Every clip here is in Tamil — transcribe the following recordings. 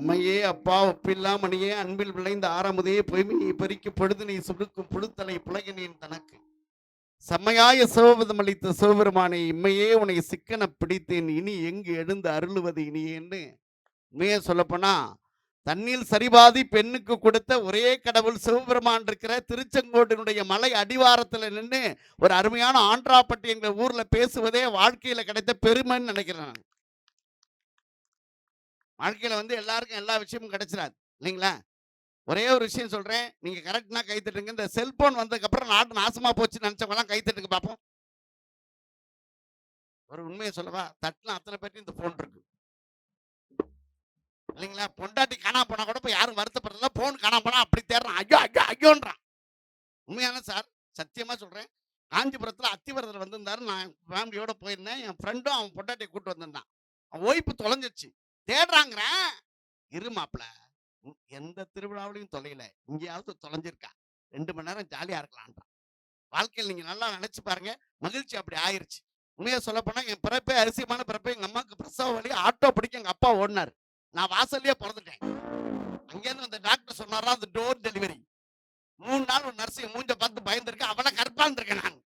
அம்மையே அப்பா ஒப்பில்லா மணியே அன்பில் விளைந்த ஆரமுதே பொய்மையை பெருக்கி பொழுதினை சுடுக்கும் புழுத்தலை புலகினேன் தனக்கு செம்மையாய சிவபதம் அளித்த சிவபெருமானை இம்மையே உன்னை சிக்கன பிடித்தேன் இனி எங்கு எழுந்து அருளுவது இனியேன்னு உண்மையே சொல்லப்போனா தண்ணீர் சரிபாதி பெண்ணுக்கு கொடுத்த ஒரே கடவுள் சிவபெருமான் இருக்கிற திருச்செங்கோட்டினுடைய மலை அடிவாரத்தில் நின்று ஒரு அருமையான ஆண்ட்ராப்பட்டி எங்கள் ஊர்ல பேசுவதே வாழ்க்கையில கிடைத்த பெருமைன்னு நினைக்கிறேன். வாழ்க்கையில எல்லாருக்கும் எல்லா விஷயமும் கிடைச்சிடாது இல்லைங்களா? ஒரே ஒரு விஷயம் சொல்றேன், நீங்க கரெக்ட்னா கை தட்டுங்க. இந்த செல்போன் வந்ததுக்கு அப்புறம் நாட்டு நாசமா போச்சு நினைச்சவங்க எல்லாம் கை தட்டுங்க பார்ப்போம். ஒரு உண்மையை சொல்லவா, தட்டுனா அத்தனை பேருக்கு இந்த போன் இருக்கு இல்லைங்களா? பொண்டாட்டி காணா போனா கூட இப்ப யாரும் வருத்தப்படுறதுல, போன் காணா போனா அப்படி தேடுறான், ஐயோ ஐயோ ஐயோன்றான். உண்மையான சார், சத்தியமா சொல்றேன். காஞ்சிபுரத்துல அத்திவரதர் வந்திருந்தாரு, நான் ஃபேமிலியோட போயிருந்தேன். என் ஃப்ரெண்டும் அவன் பொண்டாட்டியை கூட்டு வந்திருந்தான். அவன் ஒய்ப்பு தொலைஞ்சிச்சு, தேடுறாங்கிறேன். இருமாப்ல எந்த திருவிழாவிலையும் தொலைல, இங்கேயாவது தொலைஞ்சிருக்கா, 2 மணி நேரம் ஜாலியா இருக்கலான்றான். வாழ்க்கையில் நீங்க நல்லா நினைச்சு பாருங்க, மகிழ்ச்சி அப்படி ஆயிருச்சு. உண்மையா சொல்ல போனா என் பிறப்பே அரிசியமான பிறப்பே. எங்க அம்மாவுக்கு பிரசவ வழி, ஆட்டோ பிடிக்க எங்க அப்பா ஓடினாரு. நான் வாசல்லையே பிறந்துட்டேன். அங்கேருந்து அந்த டாக்டர் சொன்னாரா, அந்த டோர் டெலிவரி. 3 நாள் ஒரு நர்ஸை மூஞ்ச பார்த்து பயந்துருக்கேன். அவளை கற்பாந்துருக்கேன் நான்.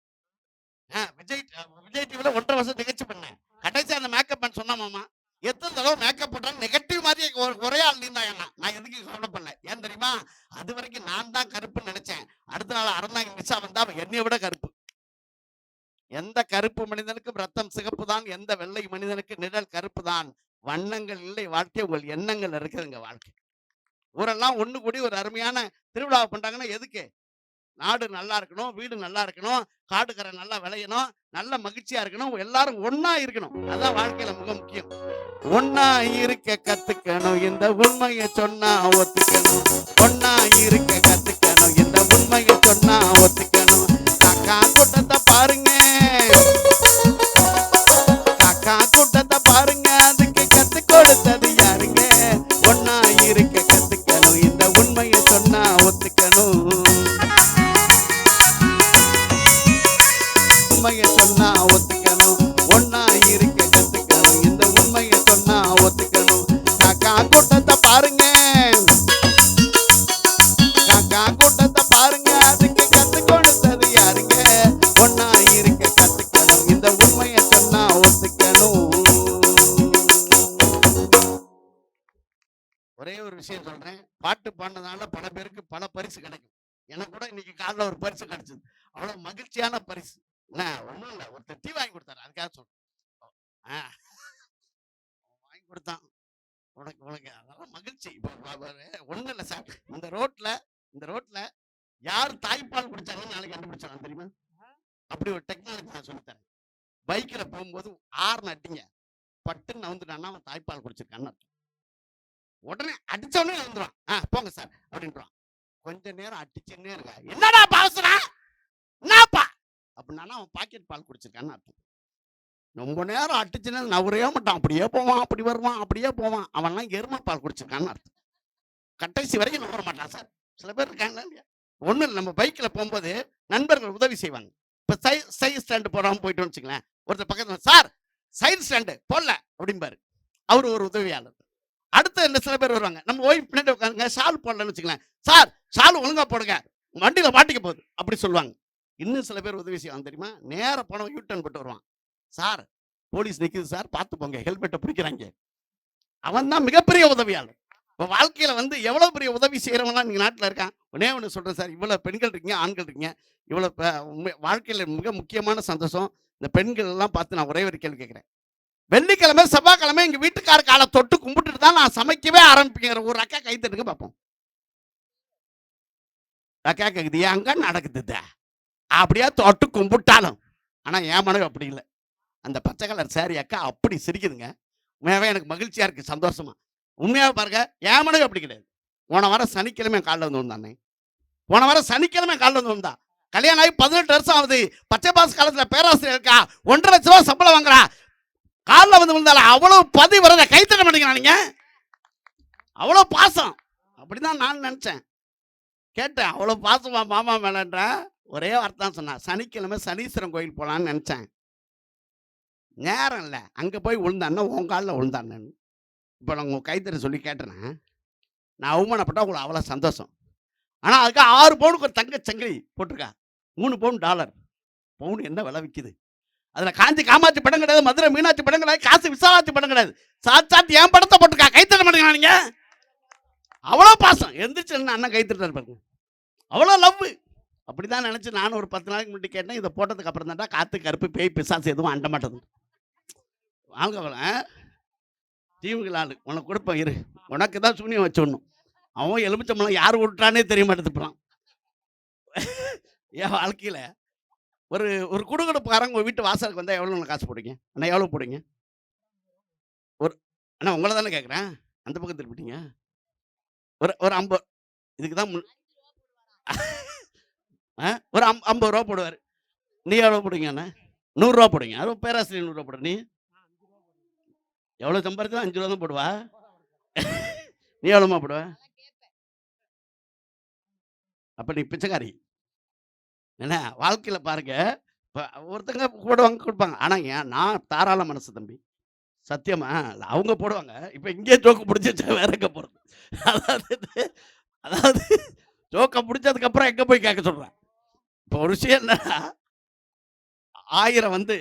விஜய் டிவில 1.5 வருஷம் நிகழ்ச்சி பண்ணேன். கடைசி அந்த மேக்கப் பண்ண சொன்னா, மாமா எத்தனை தடவை மேக்கப் பண்றாங்க, நெகட்டிவ் மாதிரி ஒரே ஆள் இருந்தாங்க. நான் எதுக்கு கவலைப்படல. ஏன் தெரியுமா? அது வரைக்கும் நான் தான் கருப்புன்னு நினைச்சேன். அடுத்த நாள் அறந்தாங்க மிஸ்ஸா வந்தா என்னைய விட கருப்பு. எந்த கருப்பு மனிதனுக்கும் ரத்தம் சிகப்பு தான், எந்த வெள்ளை மனிதனுக்கு நிழல் கருப்பு தான். வண்ணங்கள் இல்லை வாழ்க்கை, உங்கள் எண்ணங்கள் இருக்குதுங்க வாழ்க்கை. ஊரெல்லாம் ஒண்ணு கூடி ஒரு அருமையான திருவிழாவை பண்றாங்கன்னா எதுக்கு? நாடு நல்லா இருக்கணும், வீடு நல்லா இருக்கணும், காடுகரை நல்லா விளையணும், நல்ல மகிழ்ச்சியா இருக்கணும், எல்லாரும் ஒன்னா இருக்கணும். அதான் வாழ்க்கையில மிக முக்கியம். ஒன்னா இருக்க கத்துக்கணும், இந்த உண்மையை சொன்னா ஒத்துக்கணும். ஒன்னா இருக்க கத்துக்கணும், இந்த உண்மையை சொன்னா ஒத்துக்கணும். காக்கா கூட்டத்தை பாருங்க, காக்கா கூட்டத்தை பாருங்க, அதுக்கு கத்து கொடுத்தது யாருங்க? ஒன்னா இருக்க கத்துக்கணும், இந்த உண்மையை சொன்னா ஒத்துக்கணும். உண்மையை சொன்னா ஒத்துக்கணும், ஒன்னா இருக்க கத்துக்கணும், இந்த உண்மையை சொன்னா ஒத்துக்கணும். காக்கா கூட்டத்தை பாருங்க, காக்கா கூட்டத்தை பாருங்க, அதுக்கு கத்து கொடுத்தது யாருங்க? ஒன்னா இருக்க கத்துக்கணும், இந்த உண்மையை சொன்னா ஒத்துக்கணும். ஒரே ஒரு விஷயம் சொல்றேன், பாட்டு பாடினதால பல பேருக்கு பல பரிசு கிடைக்கும். எனக்கு கூட இன்னைக்கு காலைல ஒரு பரிசு கிடைச்சது. அவ்வளவு மகிழ்ச்சியான பரிசு. ஒண்ணும் இல்ல, ஒருத்தர் டீ வாங்கி கொடுத்தாரு, அதுக்காக சொல்றேன். வாங்கி கொடுத்தான். உனக்கு அதெல்லாம் மகிழ்ச்சி. ஒண்ணும் இல்ல சார், இந்த ரோட்ல யார் தாய்ப்பால் குடிச்சாங்கன்னு நாளைக்கு கண்டுபிடிச்சாங்க தெரியுமா? அப்படி ஒரு டெக்னாலஜி நான் சொல்லித்தரேன். பைக்ல போகும்போது ஆர்ன் அடிங்க, பட்டுன்னு வந்துட்டான்னா அவன் தாய்ப்பால் குடிச்சிருக்கான்னு. உடனே அடிச்சவனே வந்துடுவான். போங்க சார் அப்படின்றான். கொஞ்ச நேரம் அடிச்சுன்னே இருக்க, என்னடா பாசுறா, என்னப்பா அப்படின்னா அவன் பாக்கெட் பால் குடிச்சிருக்கான்னு அர்த்தம். ரொம்ப நேரம் அடிச்சுன்னு நவரே மாட்டான், அப்படியே போவான், அப்படி வருவான், அப்படியே போவான். அவன்லாம் எருமை பால் குடிச்சிருக்கான்னு அர்த்தம். கடைசி வரைக்கும் நம்ப மாட்டான் சார். சில பேர் இருக்காங்களா இல்லையா? ஒண்ணு இல்லை, நம்ம பைக்ல போகும்போது நண்பர்கள் உதவி செய்வாங்க. இப்ப சைடு ஸ்டாண்டு போடாம போயிட்டு வச்சுக்கலாம். ஒருத்தர் பக்கத்துல, சார் சைடு ஸ்டாண்டு போடல அப்படிம்பாரு, அவரு ஒரு உதவியாளர். அடுத்து என்ன சில பேர் வருவாங்க, நம்ம ஓய்வு பின்னாடி உட்காந்துங்க, ஷால் போடலன்னு வச்சுக்கலாம். சார் ஷால் ஒழுங்கா போடுங்க, வண்டியில மாட்டிக்க போகுது அப்படி சொல்லுவாங்க. இன்னும் சில பேர் உதவி செய்வாங்க தெரியுமா? நேர போனவன் யூட்டர்ன் போட்டு வருவான். சார் போலீஸ் நிக்குது சார், பார்த்து போங்க, ஹெல்மெட்டை பிடிக்கிறாங்க. அவன் தான் மிகப்பெரிய உதவியாளர். இப்போ வாழ்க்கையில எவ்வளவு பெரிய உதவி செய்யறவங்களாம் நீங்க நாட்டில் இருக்கான். ஒன்னே ஒன்று சொல்றேன் சார், இவ்வளவு பெண்கள் இருக்கீங்க, ஆண்கள் இருக்கீங்க, இவ்வளவு வாழ்க்கையில மிக முக்கியமான சந்தோஷம். இந்த பெண்கள் எல்லாம் பார்த்து நான் ஒரே ஒரு கேள்வி கேட்கிறேன். வெள்ளிக்கிழமை செவ்வாய்க்கிழமை எங்க வீட்டுக்கார காலை தொட்டு கும்பிட்டுட்டு தான் நான் சமைக்கவே ஆரம்பிக்கிற. ஒரு அக்கா கை தட்டுங்க பார்ப்போம். அக்கா கேக்குது, அங்க நடக்குது அப்படியே தொட்டு கும்பிட்டாலும். ஆனா என் மனைவி அப்படி இல்லை. அந்த பச்சை கலர் சாரி அக்கா அப்படி சிரிக்குதுங்க. உண்மையாவே எனக்கு மகிழ்ச்சியா இருக்கு, சந்தோஷமா. உண்மையாவே பாருங்க, என் மனைவி அப்படி கிடையாது. போன வாரம் சனிக்கிழமை காலில் வந்தானே, போன வாரம் சனிக்கிழமை காலில் வந்தா. கல்யாணம் ஆகி 18 வருஷம் ஆகுது. பச்சை பாஸ் காலத்துல பேராசிரியர் இருக்கா, 1.5 லட்ச ரூபா சம்பளம் வாங்குறா. காலில் விழுந்தால அவ்வளவு பதி வரத கை தட்ட மாட்டேங்கிறானுங்க. அவ்வளவு பாசம். அப்படிதான் நான் நினைச்சேன். கேட்டேன், அவ்வளவு பாசமா மாமா மேலன்ற ஒரே வார்த்தை தான் சொன்னா. சனிக்கிழமை சனீஸ்வரன் கோயில் போலான்னு நினைச்சேன். நேரம் இல்லை, அங்க போய் விழுந்தான்னா உன் காலில் விழுந்தான்னு. இப்போ நான் உங்கள் கைத்தறி சொல்லி கேட்டேன்னா, நான் அவமானப்பட்டா உங்களுக்கு அவ்வளோ சந்தோஷம். ஆனா அதுக்கு 6 பவுனுக்கு ஒரு தங்க சங்கிலி போட்டிருக்கா. 3 பவுன் டாலர். பவுன் என்ன விலை விக்குது? அதுல காஞ்சி காமாட்சி படம் கிடையாது, மதுரை மீனாட்சி படம் கிடையாது, காசி விசாலாட்சி படம் கிடையாது. சாட்சாத் என் படத்தை போட்டிருக்கா. கைத்தட்ட மாட்டீங்களா நீங்க? அவ்வளோ பாசம். எந்திரிச்சு அண்ணன் கைத்தட்டாரு பாருங்க. அவ்வளோ லவ். அப்படிதான் நினைச்சு நானும் ஒரு 10 நாளைக்கு முன்னாடி கேட்டேன். இதை போட்டதுக்கு அப்புறம் தான்டா காத்து கருப்பு பேய் பிசாசு எதுவும் அண்ட மாட்டது. வாங்க தீவுகள் ஆளு உனக்கு கொடுப்பேன் இரு. உனக்கு தான் சூனியம் வச்சுடணும். அவன் எலுமிச்சம்பழம் யார் விட்டுறானே தெரிய மாட்டேதுப்பான். என் வாழ்க்கையில ஒரு ஒரு குடுகுடுப்புக்காரங்க உங்க வீட்டு வாசலுக்கு வந்தா எவ்வளவு காசு போடுங்க? அண்ணா எவ்வளவு போடுங்க? ஒரு அண்ணா உங்களை தானே கேட்குறேன். அந்த பக்கம் திருப்பிட்டீங்க. ஒரு ஒரு 50 இதுக்கு தான் ஒரு 50 ரூபா போடுவார். நீ எவ்வளோ போடுங்க அண்ணா? 100 ரூபா போடுங்க. அது பேராசிரியர் 100 ரூபா போடு. நீ எவ்வளோ சம்பாதிச்சா 5 ரூபா தான் போடுவா. நீ எவ்வளோமா போடுவ? அப்ப நீ பிச்சைக்காரி. என்ன வாழ்க்கையில பாருங்க, ஒருத்தங்க போடுவாங்க கொடுப்பாங்க. ஆனா நான் தாராள மனசு தம்பி. சத்தியமா அவங்க போடுவாங்க. இப்ப இங்கே ஜோக்கு பிடிச்சிச்சா வேற எங்க போறது? அதாவது அதாவது ஜோக்க பிடிச்சதுக்கு அப்புறம் எங்க போய் கேட்க சொல்றேன். இப்போ ஒரு விஷயம் என்னன்னா, 1000 வந்து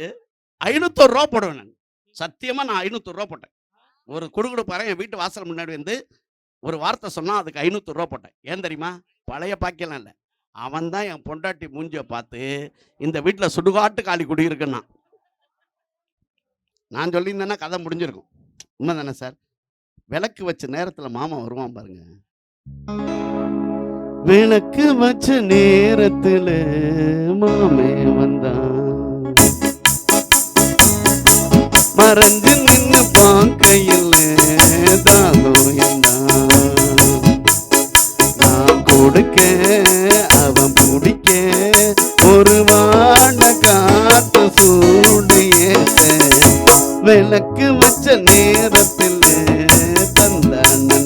501 ரூபா போடுவேன் நான். சத்தியமா நான் 501 ரூபா போட்டேன். ஒரு குடுகுடுப்பாரன் என் வீட்டு வாசல் முன்னாடி வந்து ஒரு வார்த்தை சொன்னா அதுக்கு 501 ரூபா போட்டேன். ஏன் தெரியுமா? பழைய பாக்கியெல்லாம் இல்லை. அவன் தான் என் பொண்டாட்டி மூஞ்சியை பார்த்து இந்த வீட்டில் சுடுகாட்டு காலி குடியிருக்குன்னா நான் சொல்லியிருந்தேன்னா கதை முடிஞ்சிருக்கும். உண்மை தானே சார்? விளக்கு வச்ச நேரத்தில் மாமா வருவான் பாருங்க. விளக்கு வச்ச நேரத்தில் மாமே வந்தான், மறைஞ்சு நின்று பார்க்கையில் தாகம் நான் கொடுக்க அவன் பிடிக்க ஒரு வாண்ட காத்து சூடு ஏத்த விளக்கு வச்ச நேரத்தில் தந்தானா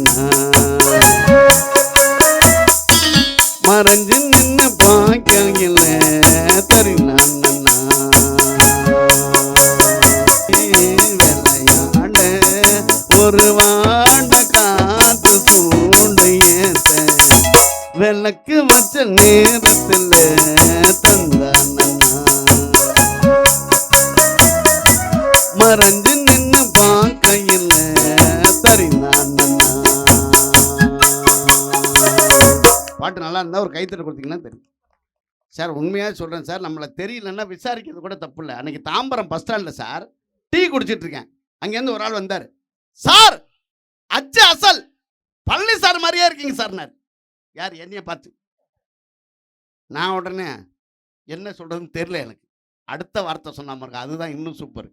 மறைஞ்சு நின்று பார்க்கையில் தருணான் விளையாட ஒரு வாண்ட காத்து சூடு ஏத்த விளக்கு வச்ச நேரத்தில் தந்தானா மறைஞ்சு நின்று பார்க்கையில் தரினானா. பாட்டு நல்லா இருந்தா ஒரு கைத்தட்ட கொடுத்தீங்கன்னா தெரியும் சார். உண்மையாக சொல்கிறேன் சார், நம்மளை தெரியலன்னா விசாரிக்கிறது கூட தப்பு இல்லை. அன்னைக்கு தாம்பரம் பஸ் ஸ்டாண்டில் சார் டீ குடிச்சிட்டு இருக்கேன். அங்கேருந்து ஒரு ஆள் வந்தார். சார் அச்சு அசல் பழனி சார் மாதிரியே இருக்கீங்க சார்னார். யார்? என்னைய பார்த்து. நான் உடனே என்ன சொல்கிறதுன்னு தெரியல எனக்கு. அடுத்த வார்த்தை சொன்னாம இருக்கா, அதுதான் இன்னும் சூப்பர்.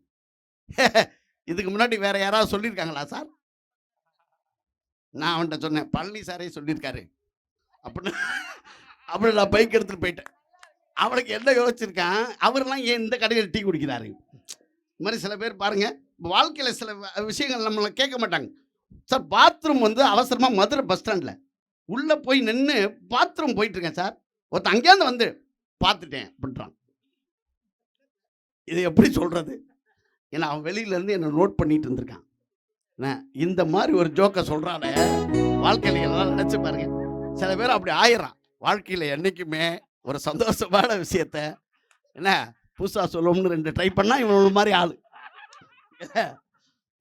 இதுக்கு முன்னாடி வேற யாராவது சொல்லியிருக்காங்களா சார்? நான் அவன்கிட்ட சொன்னேன், பழனி சாரே சொல்லியிருக்காரு அப்படின்னு. அப்படி நான் பைக் எடுத்துட்டு போயிட்டேன். அவனுக்கு என்ன யோசிச்சிருக்கான், அவரெல்லாம் ஏன் இந்த கடையில் டீ குடிக்கிறாரு? இது மாதிரி சில பேர் பாருங்க, வாழ்க்கையில் சில விஷயங்கள் நம்மளை கேட்க மாட்டாங்க. சார் பாத்ரூம் வந்து அவசரமாக மதுரை பஸ் ஸ்டாண்டில் உள்ளே போய் நின்று பாத்ரூம் போயிட்டு இருக்கேன் சார். ஒருத்தன் அங்கேருந்து வந்து பார்த்துட்டேன் அப்படின்றான். இது எப்படி சொல்கிறது? ஏன்னா அவன் வெளியிலேருந்து என்னை நோட் பண்ணிட்டு இருந்திருக்கான். இந்த மாதிரி ஒரு ஜோக்கை சொல்கிறானே, வாழ்க்கையில் எல்லாம் நினச்சி பாருங்க. சில பேர் அப்படி ஆயிடுறான். வாழ்க்கையில் என்றைக்குமே ஒரு சந்தோஷமான விஷயத்த என்ன புதுசாக சொல்லணும்னு 2 ட்ரை பண்ணால் இவன் ஒரு மாதிரி ஆள்.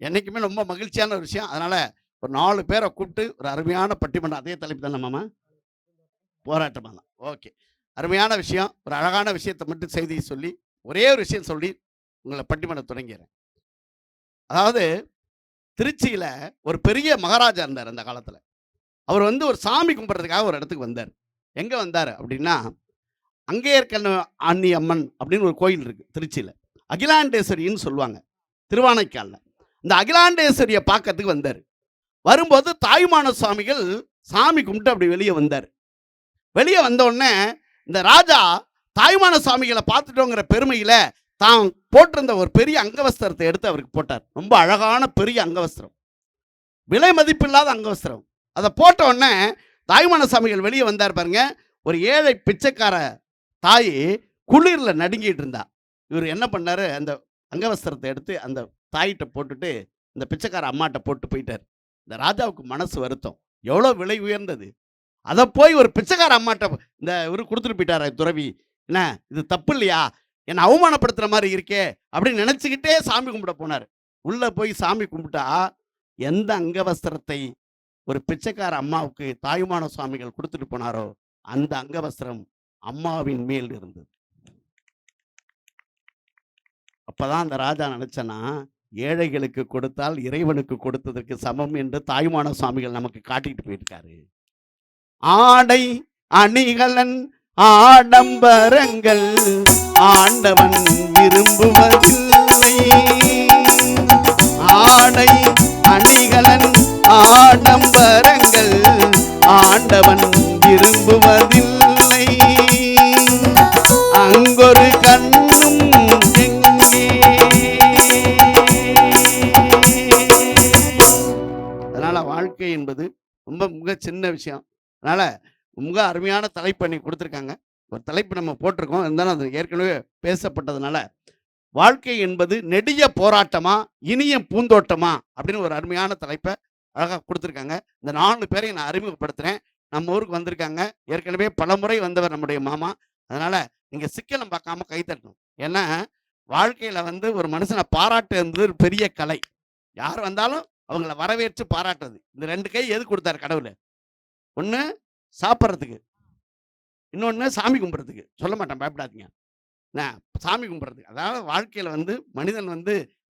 என்றைக்குமே ரொம்ப மகிழ்ச்சியான ஒரு விஷயம். அதனால் ஒரு 4 பேரை கூப்பிட்டு ஒரு அருமையான பட்டிமன்றம், அதே தலைப்பு தானே மாமா, போராட்டமாக தான். ஓகே, அருமையான விஷயம். ஒரு அழகான விஷயத்தை மட்டும் செய்தி சொல்லி ஒரே ஒரு விஷயம் சொல்லி உங்களை பட்டிமன்றம் தொடங்கிறேன். அதாவது திருச்சியில் ஒரு பெரிய மகாராஜா இருந்தார் அந்த காலத்தில். அவர் வந்து ஒரு சாமி கும்பிட்றதுக்காக ஒரு இடத்துக்கு வந்தார். எங்கே வந்தார் அப்படின்னா, அங்கே இருக்க அன்னி அம்மன் அப்படின்னு ஒரு கோயில் இருக்குது திருச்சியில். அகிலாண்டேஸ்வரின்னு சொல்லுவாங்க, திருவானைக்காலில். இந்த அகிலாண்டேஸ்வரியை பார்க்கறதுக்கு வந்தார். வரும்போது தாயுமான சுவாமிகள் சாமி கும்பிட்டு அப்படி வெளியே வந்தார். வெளியே வந்தோடனே இந்த ராஜா தாயுமான சுவாமிகளை பார்த்துட்டோங்கிற பெருமையில் தான் போட்டிருந்த ஒரு பெரிய அங்கவஸ்திரத்தை எடுத்து அவருக்கு போட்டார். ரொம்ப அழகான பெரிய அங்கவஸ்திரம், விலை மதிப்பில்லாத அங்கவஸ்திரம். அதை போட்ட உடனே தாயுமான சுவாமிகள் வெளியே வந்தார் பாருங்க. ஒரு ஏழை பிச்சைக்கார தாய் குளிரில் நடுங்கிட்டு இருந்தா. இவர் என்ன பண்ணாரு, அந்த அங்கவஸ்திரத்தை எடுத்து அந்த தாயிட்ட போட்டுட்டு இந்த பிச்சைக்கார அம்மாட்ட போட்டு போயிட்டார். இந்த ராஜாவுக்கு மனசு வருத்தம். எவ்வளோ விலை உயர்ந்தது. அதை போய் ஒரு பிச்சைக்கார அம்மாட்ட இந்த இவரு கொடுத்துட்டு போயிட்டாரா துறவி, என்ன இது தப்பு இல்லையா, என்னை அவமானப்படுத்துற மாதிரி இருக்கே அப்படின்னு நினைச்சுக்கிட்டே சாமி கும்பிட போனார். உள்ள போய் சாமி கும்பிட்டா எந்த அங்கவஸ்திரத்தை ஒரு பிச்சைக்கார அம்மாவுக்கு தாயுமான சுவாமிகள் கொடுத்துட்டு போனாரோ அந்த அங்கவஸ்திரம் அம்மாவின் மேல் இருந்தது. அப்பதான் அந்த ராஜா நினைச்சனா, ஏழைகளுக்கு கொடுத்தால் இறைவனுக்கு கொடுத்ததற்கு சமம் என்று தாயுமான சுவாமிகள் நமக்கு காட்டிட்டு போயிருக்காரு. ஆடை அணிகலன் ஆடம்பரங்கள் ஆண்டவன் விரும்புவதில்லை. ஆடை அணிகலன் ஆடம்பரங்கள் ஆண்டவன் விரும்புவதில்லை. அங்கொரு கண்ணும் எங்கே. அதனால வாழ்க்கை என்பது ரொம்ப மிக சின்ன விஷயம். அதனால மிக அருமையான தலைப்பு நீ கொடுத்துருக்காங்க. ஒரு தலைப்பு நம்ம போட்டிருக்கோம், இருந்தாலும் அது ஏற்கனவே பேசப்பட்டதுனால, வாழ்க்கை என்பது நெடிய போராட்டமா இனிய பூந்தோட்டமா அப்படின்னு ஒரு அருமையான தலைப்பை அழகாக கொடுத்துருக்காங்க. இந்த 4 பேரையும் நான் அறிமுகப்படுத்துகிறேன். நம்ம ஊருக்கு வந்திருக்காங்க, ஏற்கனவே பல முறை வந்தவர் நம்முடைய மாமா. அதனால நீங்க சிக்கனம் பார்க்காம கைத்தட்டணும். ஏன்னா வாழ்க்கையில ஒரு மனுஷனை பாராட்டு என்பது ஒரு பெரிய கலை. யார் வந்தாலும் அவங்கள வரவேற்று பாராட்டுறது. இந்த 2 கை எது கொடுத்தாரு கடவுள்? ஒன்று சாப்பிட்றதுக்கு, இன்னொன்று சாமி கும்பிட்றதுக்கு. சொல்ல மாட்டேன், பயப்படாதீங்க. நான் சாமி கும்பிட்றதுக்கு. அதாவது வாழ்க்கையில் மனிதன்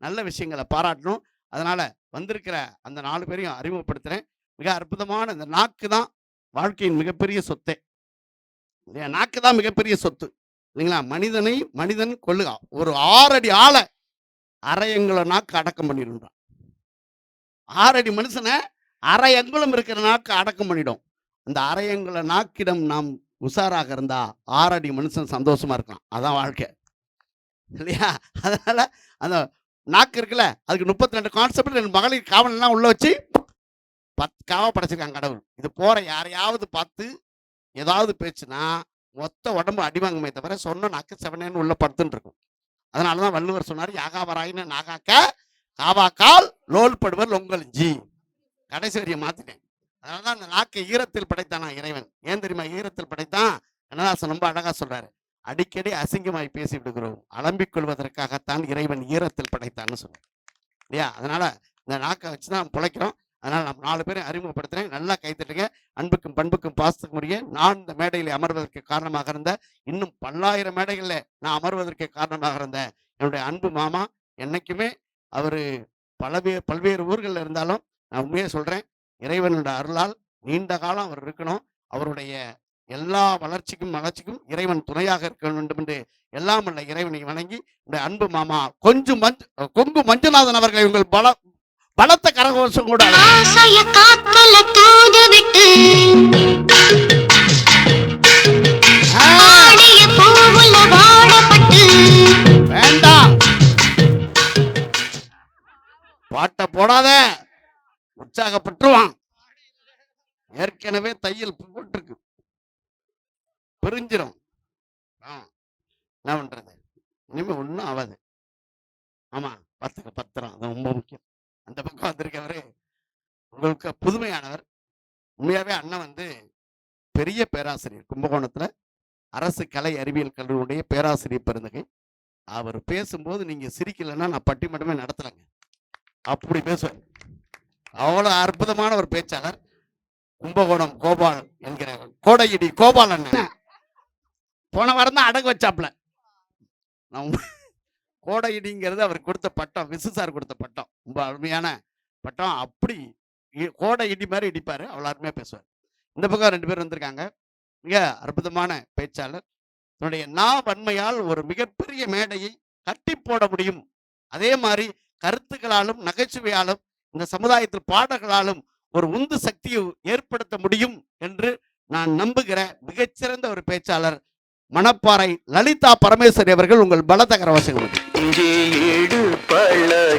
நல்ல விஷயங்களை பாராட்டணும். அதனால் வந்திருக்கிற அந்த 4 பேரையும் அறிமுகப்படுத்துகிறேன். மிக அற்புதமான இந்த நாக்கு தான் வாழ்க்கையின் மிகப்பெரிய சொத்தே. இல்லையா? நாக்கு தான் மிகப்பெரிய சொத்து இல்லைங்களா? மனிதன் கொள்ளுகா ஒரு 6 அடி ஆளை அரையங்குல நாக்கு அடக்கம் பண்ணிடுறான். 6 அடி மனுஷனை அரை அங்குலம் இருக்கிற நாக்கு அடக்கம் பண்ணிடும். அந்த அரையங்குல நாக்கிடம் நாம் உஷாராக இருந்தா 6 அடி மனுஷன் சந்தோஷமா இருக்கலாம். அதான் வாழ்க்கை இல்லையா? அதனால அந்த நாக்கு இருக்குல்ல, அதுக்கு 32 கான்செப்ட் 2 மகளிர் காவலாம் உள்ள வச்சு 10 காவ படைச்சிருக்காங்க கடவுள். இது போற யாரையாவது பார்த்து ஏதாவது பேச்சுனா மொத்த உடம்பு அடிவாங்குமே தவிர சொன்ன நாக்கு செவனேன்னு உள்ள படுத்துன்னு இருக்கும். அதனாலதான் வள்ளுவர் சொன்னார், யாகாவராயின்னு நாகாக்க காவாக்கால் லோல் படுவர் உங்கள் ஜி. கடைசி வரியை மாத்திட்டேன். அதனாலதான் அந்த நாக்கை ஈரத்தில் படைத்தானா இறைவன். ஏன் தெரியுமா ஈரத்தில் படைத்தான்? கண்ணதாசன் ரொம்ப அழகா சொல்றாரு, அடிக்கடி அசிங்கமாய் பேசி விடுகிறோம், அலம்பிக் கொள்வதற்காகத்தான் இறைவன் ஈரத்தில் படைத்தான்னு சொல்றாரு இல்லையா? அதனால இந்த நாக்கை வச்சுதான் பிழைக்கிறோம். அதனால நம்ம 4 பேரை அறிமுகப்படுத்துறேன். நல்லா கைத்தட்டுங்க. அன்புக்கும் பண்புக்கும் பாசத்துக்கும் உரிய நான் இந்த மேடையில் அமர்வதற்கு காரணமாக இருந்த, இன்னும் பல்லாயிரம் மேடைகளில் நான் அமர்வதற்கு காரணமாக இருந்த என்னுடைய அன்பு மாமா, என்னைக்குமே அவர் பல்வேறு ஊர்களில் இருந்தாலும் நான் உண்மையே சொல்றேன், இறைவனுடைய அருளால் நீண்ட காலம் அவர் இருக்கணும். அவருடைய எல்லா வளர்ச்சிக்கும் இறைவன் துணையாக இருக்க வேண்டும் என்று எல்லாம் உள்ள இறைவனை வணங்கி இந்த அன்பு மாமா கொங்கு மஞ்சுநாதன் அவர்களை உங்கள் பலத்த கரகோஷம் கூட வேண்டாம், பாட்ட போடாத, உற்சாகப்பட்டுருவான். ஏற்கனவே தையல் போட்டிருக்கு, பிரிஞ்சிடும். என்ன பண்றது? இனிமே ஒன்றும் ஆகாது. ஆமா, பத்திரம் அது ரொம்ப முக்கியம். அந்த பக்கம் வந்திருக்கவரு உங்களுக்கு புதுமையானவர். உண்மையாவே அண்ணன் பெரிய பேராசிரியர், கும்பகோணத்துல அரசு கலை அறிவியல் கல்லூரியுடைய பேராசிரியர் பெருந்தகை. அவர் பேசும்போது நீங்க சிரிக்கலைன்னா நான் பட்டிமன்றமே நடத்துறேங்க. அப்படி பேசுவார். அவ்வளவு அற்புதமான ஒரு பேச்சாளர். கும்பகோணம் கோபால் என்கிற கோடையிடி கோபால் அண்ணன் போன வாரம் தான் அடகு வச்சாப்ல. கோடையிடிங்கிறது அவர் கொடுத்த பட்டம், விசு சார் கொடுத்த பட்டம், ரொம்ப அருமையான பட்டம். அப்படி கோடை இடி மாதிரி இடிப்பாரு, அவ்வளோ அருமையாக பேசுவார். இந்த பக்கம் 2 பேர் வந்திருக்காங்க, மிக அற்புதமான பேச்சாளர். தன்னுடைய வன்மையால் ஒரு மிகப்பெரிய மேடையை கட்டி போட முடியும். அதே மாதிரி கருத்துக்களாலும் நகைச்சுவையாலும் இந்த சமுதாயத்தில் பாடல்களாலும் ஒரு உந்து சக்தியை ஏற்படுத்த முடியும் என்று நான் நம்புகிற மிகச்சிறந்த ஒரு பேச்சாளர் மணப்பாறை லலிதா பரமேஸ்வரி அவர்கள். உங்கள் பலத்த கரவாசகம். இஞ்சி இடுப்பழகியா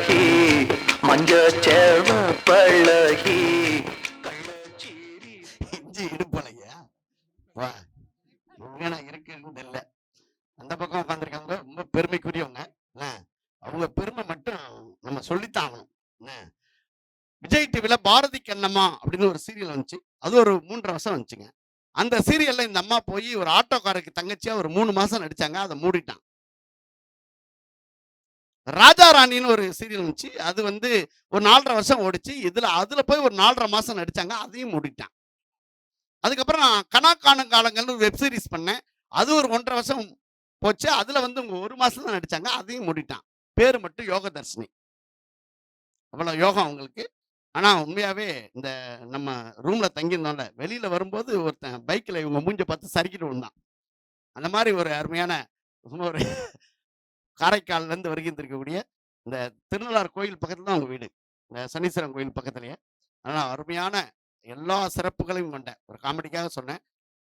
இருக்குன்னு இல்லை. அந்த பக்கம் உட்காந்துருக்காங்க, ரொம்ப பெருமைக்குரியவங்க. அவங்க பெருமை மட்டும் நம்ம சொல்லித்தான் ஆகணும். விஜய் டிவில பாரதிக்கு கண்ணம்மா அப்படின்னு ஒரு சீரியல் வந்துச்சு. அது ஒரு 3.5 வருஷம் வந்துச்சுங்க. அந்த சீரியல்ல இந்த அம்மா போய் ஒரு ஆட்டோக்காரருக்கு தங்கச்சியா ஒரு 3 மாசம் நடிச்சாங்க. அதை மூடிட்டான். ராஜா ராணின்னு ஒரு சீரியல் வந்துச்சு. அது வந்து ஒரு 4.5 வருஷம் ஓடிச்சு. அதுல போய் ஒரு 4.5 மாசம் நடிச்சாங்க. அதையும் மூடிட்டான். அதுக்கப்புறம் நான் கனா காணும் காலங்கள்னு ஒரு வெப் சீரிஸ் பண்ணேன். அது ஒரு 1.5 வருஷம் போச்சு. அதுல வந்து 1 மாசம் தான் நடிச்சாங்க. அதையும் மூடிட்டான். பேரு மட்டும் யோகதர்ஷினி. அவ்வளவு யோகம் அவங்களுக்கு. ஆனா உண்மையாவே இந்த நம்ம ரூம்ல தங்கியிருந்தோம்ல, வெளியில வரும்போது ஒருத்தன் பைக்ல இவங்க மூஞ்ச பார்த்து சறுக்கிட்டு விழுந்தான். அந்த மாதிரி ஒரு அருமையான ஒரு காரைக்கால்ல இருந்து வருகின்றிருக்கக்கூடிய இந்த திருநள்ளார் கோயில் பக்கத்துல தான் அவங்க வீடு. இந்த சனீஸ்வரன் கோயில் பக்கத்திலேயே. அதனால அருமையான எல்லா சிறப்புகளையும் கொண்ட ஒரு காமெடிக்காக சொன்னேன்.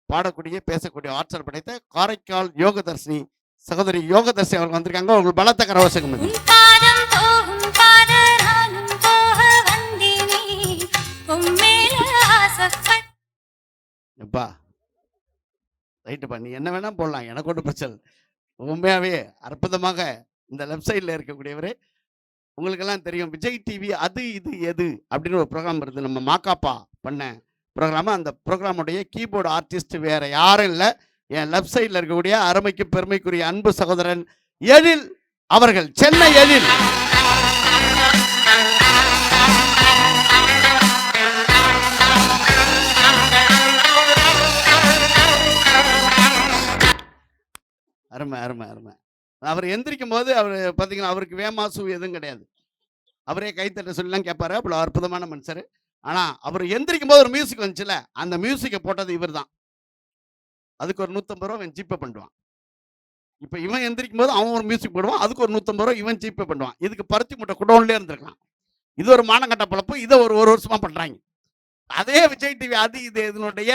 பாடக்கூடிய, பேசக்கூடிய ஆற்றல் படைத்த காரைக்கால் யோகதர்ஷினி சகோதரி யோகதர்ஷினி அவர்கள் வந்திருக்காங்க. உங்கள் பலத்த கரவசகம் இது. எப்பா ரைட்டுப்பா, நீ என்ன வேணா போடலாம், எனக்கு ஒன்றும் பிரச்சனை இல்லை. உண்மையாவே அற்புதமாக இந்த லெஃப்ட் சைடில் இருக்கக்கூடியவர், உங்களுக்கெல்லாம் தெரியும் விஜய் டிவி அது இது எது அப்படின்னு ஒரு ப்ரோக்ராம் வருது. நம்ம மாக்காப்பா பண்ண ப்ரோக்ராம். அந்த ப்ரோக்ராமுடைய கீபோர்டு ஆர்டிஸ்ட் வேற யாரும் இல்லை, என் லெஃப்ட் சைடில் இருக்கக்கூடிய அருமைக்கு பெருமைக்குரிய அன்பு சகோதரன் எழில் அவர்கள், சென்னை எழில். அருமை அருமை அருமை. அவர் எந்திரிக்கும் போது அவர் பார்த்தீங்கன்னா அவருக்கு வேமாசு எதுவும் கிடையாது. அவரே கைத்தட்ட சொல்லலாம் கேட்பாரு. அவ்வளோ அற்புதமான மனுஷர். ஆனா அவர் எந்திரிக்கும் போது ஒரு மியூசிக் வந்துச்சுல, அந்த மியூசிக்கை போட்டது இவர் தான். அதுக்கு ஒரு 150 ரூபா இவன் ஜிபே பண்ணுவான். இப்போ இவன் எந்திரிக்கும் போது அவன் ஒரு மியூசிக் போடுவான், அதுக்கு ஒரு 150 ரூபா இவன் ஜிபே பண்ணுவான். இதுக்கு பருத்தி மூட்டை குடோன்லேயே இருந்திருக்கலாம். இது ஒரு மானங்கட்ட பழப்பு. இதை ஒரு வருஷமா பண்றாங்க. அதே விஜய் டிவி அது இது இதனுடைய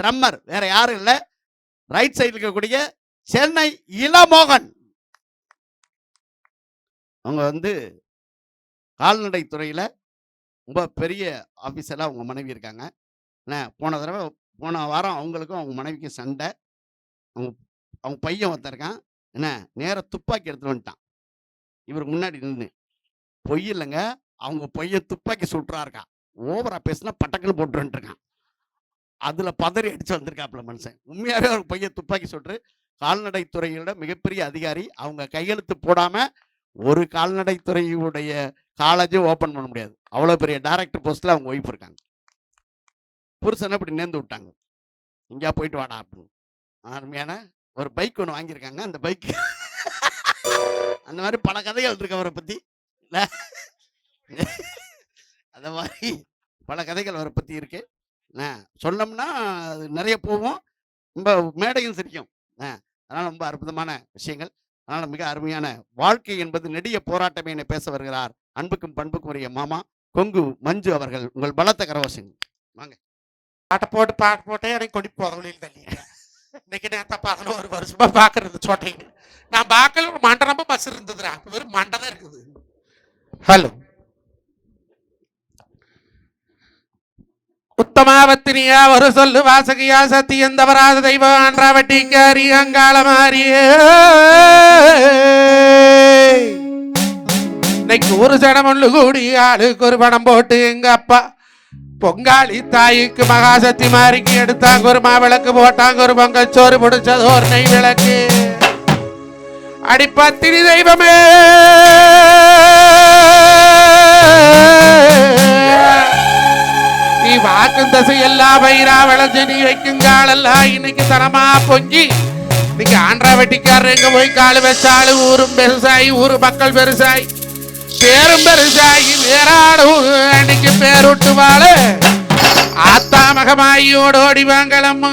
ட்ரம்மர் வேற யாரும் இல்லை, ரைட் சைடில் இருக்கக்கூடிய சென்னை இளமோகன். அவங்க வந்து கால்நடை துறையில் ரொம்ப பெரிய ஆஃபீஸராக அவங்க மனைவி இருக்காங்க. போன வாரம் அவங்களுக்கும் அவங்க மனைவிக்கு சண்டை. அவங்க பையன் ஒருத்தருக்கான், என்ன நேராக துப்பாக்கி எடுத்துட்டு வந்துட்டான். இவருக்கு முன்னாடி நின்று பொய் இல்லைங்க, அவங்க பையன் துப்பாக்கி சுட்டுறா இருக்கான். ஓவரா பேசினா பட்டக்குன்னு போட்டு வந்துருக்கான். அதில் பதறி அடிச்சு வந்திருக்காப்புல மனுஷன். உண்மையாகவே அவர் பையன் துப்பாக்கி சுட்டு கால்நடை துறையோட மிகப்பெரிய அதிகாரி. அவங்க கையெழுத்து போடாம ஒரு கால்நடை துறையுடைய காலேஜும் ஓப்பன் பண்ண முடியாது. அவ்வளோ பெரிய டைரக்டர் போஸ்ட்ல அவங்க ஒய்ஃப் இருக்காங்க. புருஷனை இப்படி நேர்ந்து விட்டாங்க, இங்கேயா போயிட்டு வாடா அப்படின்னு. அருமையான ஒரு பைக் ஒன்று வாங்கியிருக்காங்க. அந்த பைக் அந்த மாதிரி பல கதைகள் இருக்கு அவரை பற்றி இல்லை, அந்த மாதிரி பல கதைகள் அவரை பற்றி இருக்கு. சொன்னோம்னா அது நிறைய போகும், ரொம்ப மேடையும் சிரிக்கும். அதனால ரொம்ப அற்புதமான விஷயங்கள். அதனால மிக அருமையான வாழ்க்கை என்பது நெடிய போராட்டமே என பேச வருகிறார் அன்புக்கும் பண்புக்கும் உரிய மாமா கொங்கு மஞ்சு அவர்கள். உங்கள் பலத்த கரவசம் வாங்க. பாட்டை போட்டே எனக்கு கொடி போதவழியில் தள்ளி இன்னைக்கு நேரத்தை பார்க்கணும். ஒரு வருஷமா பார்க்கறது சோட்டைன்னு நான் பார்க்கல. ஒரு மண்டை ரொம்ப பஸ் இருந்ததுடா, வெறும் மண்டை தான் இருக்குது. ஹலோ, உத்தமாவத்தினியா ஒரு சொல்லு வாசகியா சத்தியந்தவராத தெய்வம் ஆன்றாவட்டிக்காரி அங்காள மாறியே. இன்னைக்கு ஒரு சடம் ஒன்று கூடி ஆளுக்கு ஒரு படம் போட்டு எங்க அப்பா பொங்காளி தாய்க்கு மகாசக்தி மாறிக்கு எடுத்தாங்க. ஒரு மாவிளக்கு போட்டாங்க, ஒரு பொங்கல் சோறு முடிச்சது ஒரு நெய் விளக்கு. அடிப்பத்தினி தெய்வமே நீ வாக்கும் தசை எல்லாம் பயிரா விளைஞ்சு நீ வைக்குங்காலெல்லாம் இன்னைக்கு தரமா பொங்கி. இன்னைக்கு ஆந்திரா வெட்டிக்காரர் எங்க போய் காலு வச்சாலு ஊரும் பெருசாயி, ஊரு மக்கள் பெருசாயி, பேரும் பெருசாயி, வேறாடும் அன்னைக்கு பேருட்டு வாழ ஆத்தா மகமாயோடு ஓடி வாங்கலம்மா.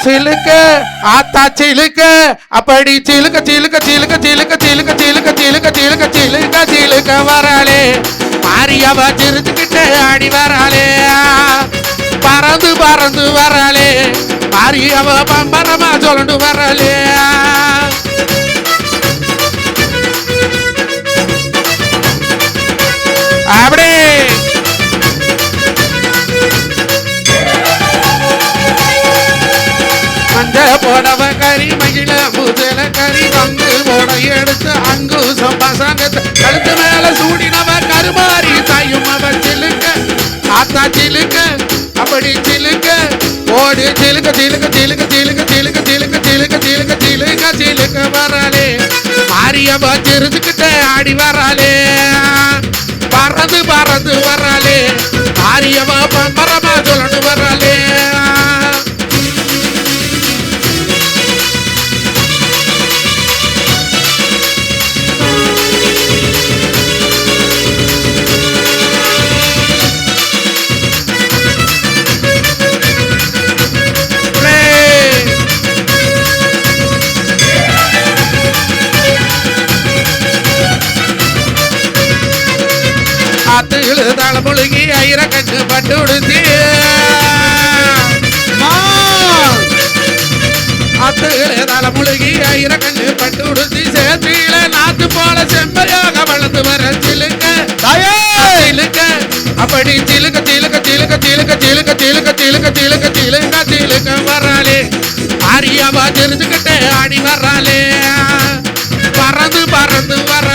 சிலுக்க ஆத்தா சிலுக்க அப்படி சிலுக்க சிலுக்க சிலுக்க சிலுக்க சிலுக்க சிலுக்க சிலுக்க சிலுக்க சிலுக்க சிலுக்க வராளே. மாரியவ சிரிச்சுக்கிட்டே ஆடி வராளே, பறந்து பறந்து வராளே. மாரியவ பம்பரமா சொல்லிட்டு வராளே. அப்படி மஞ்ச போடவ கறி மகிழ முதல கறி பங்கு போட எடுத்து அங்கு பசங்க பார்த்தா சிலுக்க அப்படி சிலுக்க ஓடி சிலுக்க சிலுக்க சிலுக்க சிலுக்க சிலுக்க சிலுக்க சிலுக்க சிலுக்க சிலுக்க சிலுக்க வராளே மாரியம்மா சிரிச்சுக்கிட்ட ஆடி வராளே பறந்து பறந்து வராளே மாரியம்மா பம்பரமா சொல்லணும் வராளே ஆத்துகளு தலைமுழுகி ஐர கண்ணு பட்டு உடுத்தி ஆத்துகளு தலைமுழுகி ஐர கண்ணு பட்டு உடுத்தி சேத்தியில நாத்து போல செம்பையாக வளர்ந்து வர சிலுக்க சிலுக்க அப்படி சிலுக்க சிலுக்க சிலுக்க சிலுக்க சிலுக்க சிலுக்க சிலுக்க சிலுக்க சிலுக்க சிலுக்க வராளே ஆரியாவா தெரிஞ்சுக்கிட்டே ஆடி வராளே பறந்து பறந்து வர